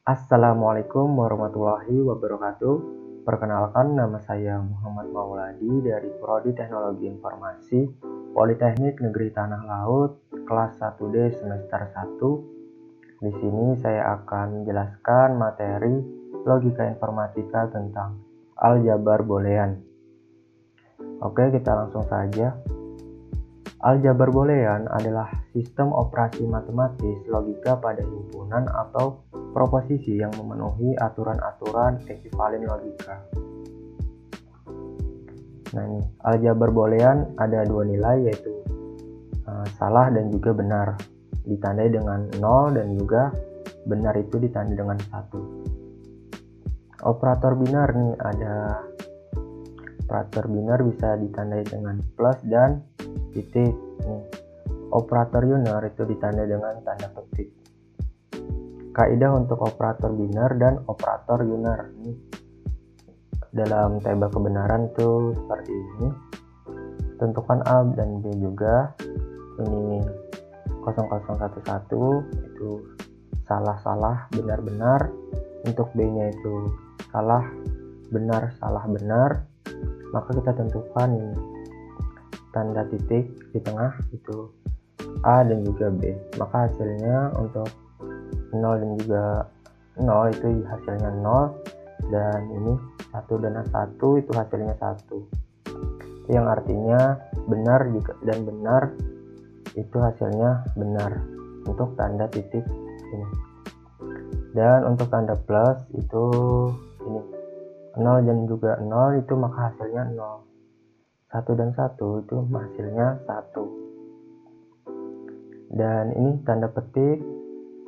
Assalamualaikum warahmatullahi wabarakatuh. Perkenalkan, nama saya Muhammad Mauladi dari Prodi Teknologi Informasi Politeknik Negeri Tanah Laut kelas 1D semester 1. Di sini saya akan menjelaskan materi logika informatika tentang aljabar boolean. Oke, kita langsung saja. Aljabar boolean adalah sistem operasi matematis logika pada himpunan atau proposisi yang memenuhi aturan-aturan ekivalen logika. Nah, ini aljabar boolean ada dua nilai, yaitu salah dan juga benar, ditandai dengan 0, dan juga benar itu ditandai dengan 1. Operator binar nih, ada operator binar bisa ditandai dengan plus dan titik. Nih, operator unar itu ditandai dengan tanda petik. Kaidah untuk operator binar dan operator unar nih, dalam table kebenaran tuh seperti ini. Tentukan A dan B juga. Ini 0011 itu salah benar. Untuk B nya itu salah benar. Maka kita tentukan ini tanda titik di tengah itu A dan juga B. Maka hasilnya untuk 0 dan juga 0 itu hasilnya 0, dan ini 1 dan 1 itu hasilnya 1. Yang artinya benar juga, dan benar itu hasilnya benar untuk tanda titik ini. Dan untuk tanda plus itu ini 0 dan juga 0 itu maka hasilnya 0. 1 dan 1 itu hasilnya 1. Dan ini tanda petik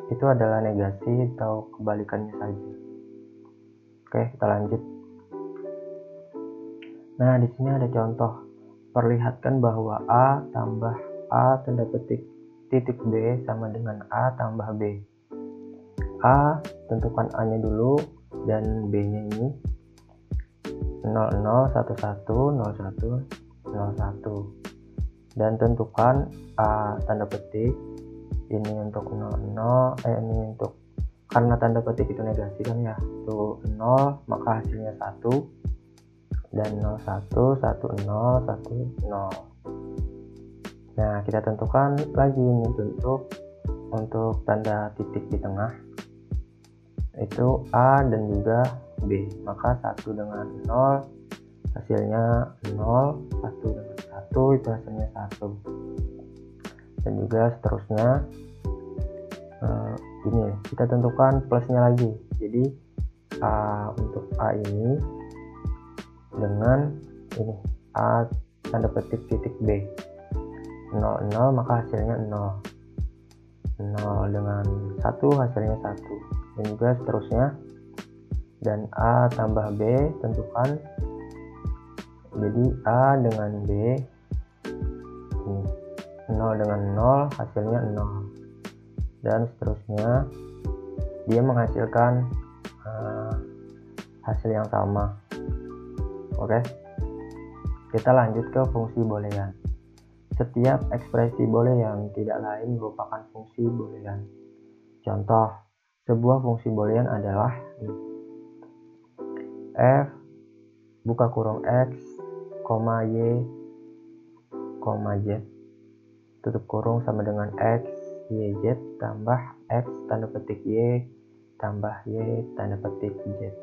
itu adalah negasi atau kebalikannya saja. Oke, kita lanjut. Nah, di sini ada contoh. Perlihatkan bahwa A tambah A tanda petik titik B sama dengan A tambah B. A, tentukan A-nya dulu, dan B-nya ini 00110101. Dan tentukan A tanda petik ini untuk 00, ini untuk, karena tanda petik itu negasi kan ya, itu 0, maka hasilnya 1, dan 011010. Nah, kita tentukan lagi ini untuk tanda titik di tengah itu A dan juga B, maka 1 dengan 0 hasilnya 0, 1 dengan 1 itu hasilnya 1, dan juga seterusnya. Ini kita tentukan plusnya lagi, jadi untuk A ini dengan ini A tanda petik titik B 00, maka hasilnya 0, 0 dengan 1 hasilnya 1, dan juga seterusnya. Dan A tambah B tentukan, jadi A dengan B ini 0 dengan 0 hasilnya 0, dan seterusnya. Dia menghasilkan hasil yang sama. Oke, kita lanjut ke fungsi boolean. Setiap ekspresi boolean tidak lain merupakan fungsi boolean. Contoh, sebuah fungsi boolean adalah f buka kurung x, y, z tutup kurung sama dengan x, y, z tambah x tanda petik y tambah y tanda petik z.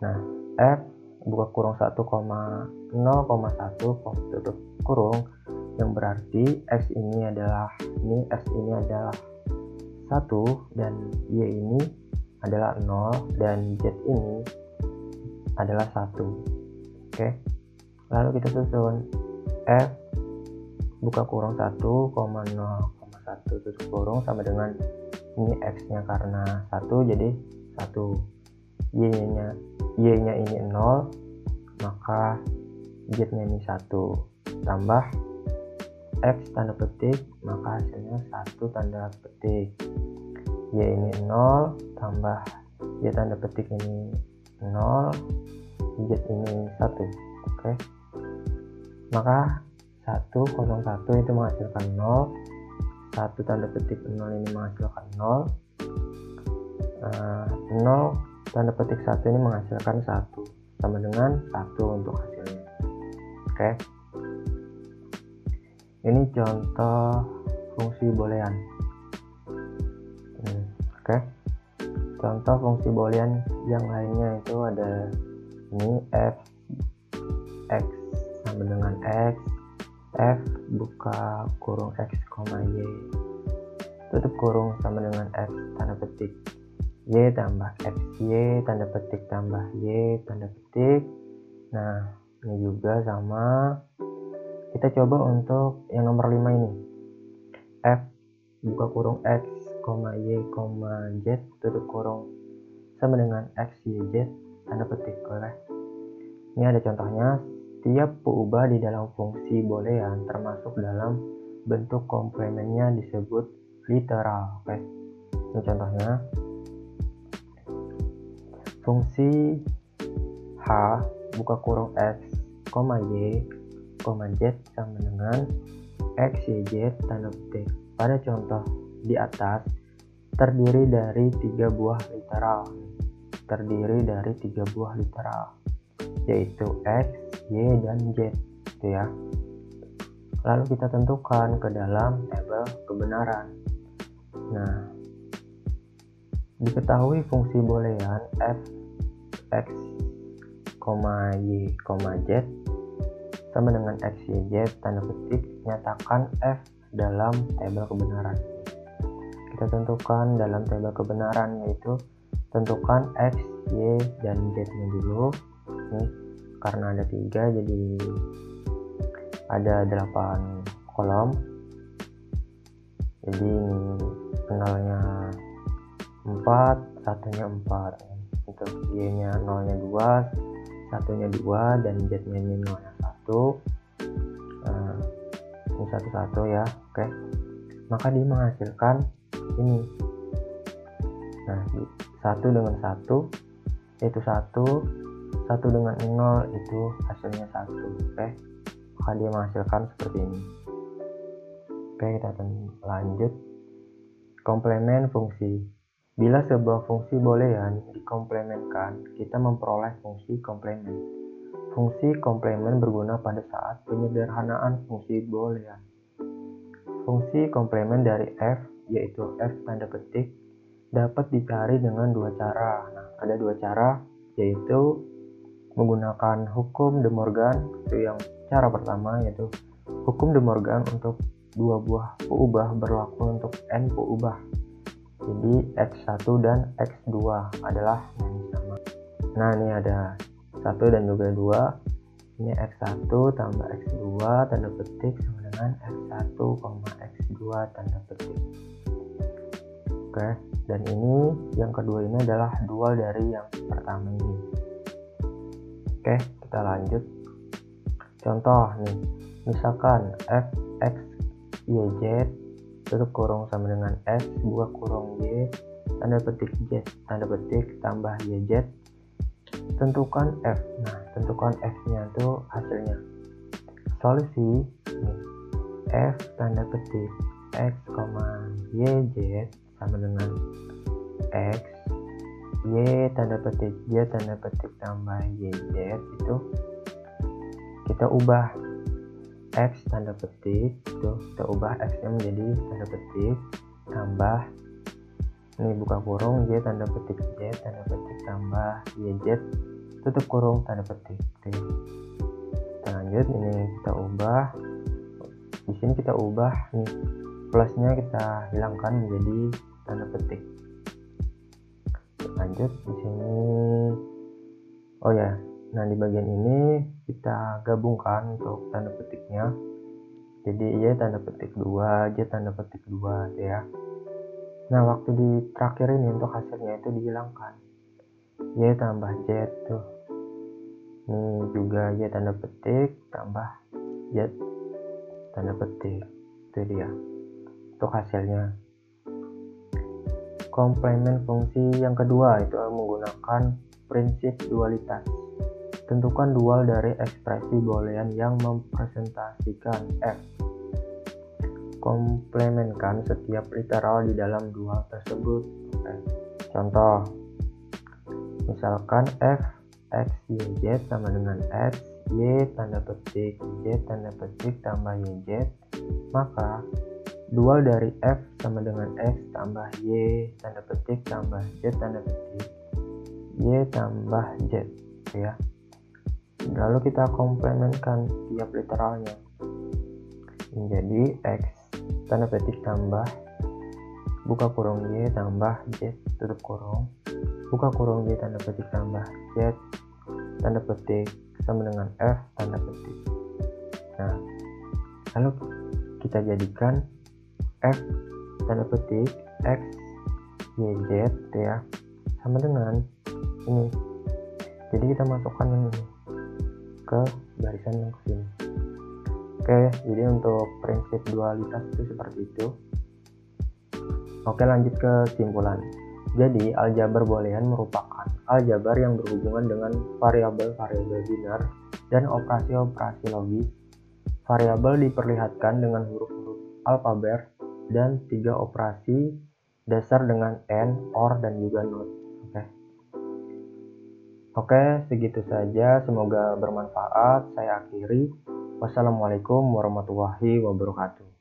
Nah, f buka kurung 1,0,1 tutup kurung, yang berarti x ini adalah 1 dan y ini adalah 0 dan z ini adalah 1. Oke, lalu kita susun f buka kurung 1,0,1 tutup kurung sama dengan ini x nya karena 1 jadi 1, y nya ini 0, maka z nya ini 1 tambah x tanda petik, maka hasilnya 1 tanda petik, y ini 0 tambah y tanda petik ini 0, z ini 1. Oke, maka 101 itu menghasilkan 0, 1 tanda petik 0 ini menghasilkan 0, 0 tanda petik 1 ini menghasilkan 1 sama dengan 1 untuk hasilnya. Oke. Ini contoh fungsi boolean. Oke. Contoh fungsi boolean yang lainnya itu ada ini f x sama dengan x, f buka kurung x, y tutup kurung sama dengan x tanda petik y tambah x y tanda petik tambah y tanda petik. Nah, ini juga sama. Kita coba untuk yang nomor 5 ini. F buka kurung x, y, z tutup kurung sama dengan x, y, z tanda petik. Boleh. Ini ada contohnya. Setiap peubah di dalam fungsi boolean termasuk dalam bentuk komplemennya disebut literal. Oke. Ini contohnya. Fungsi h buka kurung x, y, z sama dengan x, y, z tanda petik. Pada contoh di atas terdiri dari 3 buah literal. Yaitu x, y, dan z gitu ya. Lalu kita tentukan ke dalam tabel kebenaran. Nah, diketahui fungsi boolean f x, y, z sama dengan x, y, z tanda petik nyatakan f dalam tabel kebenaran. Kita tentukan dalam tabel kebenaran, yaitu tentukan x, y, dan z nya dulu. Ini karena ada 3 jadi ada 8 kolom. Jadi ini 0-nya 4, 1-nya 4. Untuk y nya 0-nya 2, 1-nya 2, dan z nya ini 0-nya 1. Ini 1 ya. Oke. Maka dia menghasilkan ini. Nah, 1 dengan 1 yaitu 1 dengan 0 itu hasilnya 1. Oke. Maka dia menghasilkan seperti ini. Oke, kita akan lanjut. Komplemen fungsi. Bila sebuah fungsi boolean dikomplemenkan, kita memperoleh fungsi komplemen. Fungsi komplemen berguna pada saat penyederhanaan fungsi boolean. Fungsi komplemen dari f, yaitu f tanda petik, dapat dicari dengan 2 cara. Nah, ada 2 cara, yaitu menggunakan hukum De Morgan. Itu yang cara pertama, yaitu hukum De Morgan untuk 2 buah peubah berlaku untuk n peubah. Jadi x1 dan x2 adalah yang sama. Nah, ini ada 1 dan juga 2. Ini x1 tambah x2 tanda petik sama dengan x1, x2 tanda petik. Oke, dan ini yang kedua ini adalah dual dari yang pertama ini. Oke, kita lanjut. Contoh nih, misalkan f x y z tutup kurung sama dengan x buka kurung y tanda petik z tanda petik tambah y z. Tentukan f. Nah, tentukan f nya itu hasilnya. Solusi nih, f tanda petik x, y z sama dengan x, y tanda petik z tanda petik tambah y z itu kita ubah x tanda petik itu kita ubah x nya menjadi tanda petik tambah ini buka kurung y tanda petik z tanda petik tambah y z tutup kurung tanda petik. Oke. Kita lanjut, ini kita ubah. Di sini kita ubah nih plusnya kita hilangkan menjadi tanda petik. Lanjut di sini. Oh ya. Nah, di bagian ini kita gabungkan untuk tanda petiknya. Jadi y tanda petik 2, z tanda petik 2 ya. Nah, waktu di terakhir ini untuk hasilnya itu dihilangkan. Y tambah z tuh. Ini juga y tanda petik tambah z tanda petik. Itu dia. Untuk hasilnya. Komplemen fungsi yang kedua itu menggunakan prinsip dualitas. Tentukan dual dari ekspresi boolean yang mempresentasikan f. Komplemenkan setiap literal di dalam dual tersebut. Oke. Contoh, misalkan f x y z sama dengan x y tanda petik z tanda petik tambah yz, maka dual dari f sama dengan x tambah y tanda petik tambah z tanda petik y tambah z, ya. Lalu kita komplementkan tiap literalnya menjadi x tanda petik tambah buka kurung y tambah z tutup kurung buka kurung y tanda petik tambah z tanda petik sama dengan f tanda petik. Nah, lalu kita jadikan f tanda petik x y z, ya, sama dengan ini. Jadi kita masukkan ini ke barisan yang kesini. Oke, jadi untuk prinsip dualitas itu seperti itu. Oke, lanjut ke kesimpulan. Jadi aljabar boolean merupakan aljabar yang berhubungan dengan variabel-variabel binar dan operasi-operasi logis. Variabel diperlihatkan dengan huruf-huruf alfabet dan 3 operasi dasar dengan AND, OR, dan juga NOT. Oke, segitu saja. Semoga bermanfaat. Saya akhiri. Wassalamualaikum warahmatullahi wabarakatuh.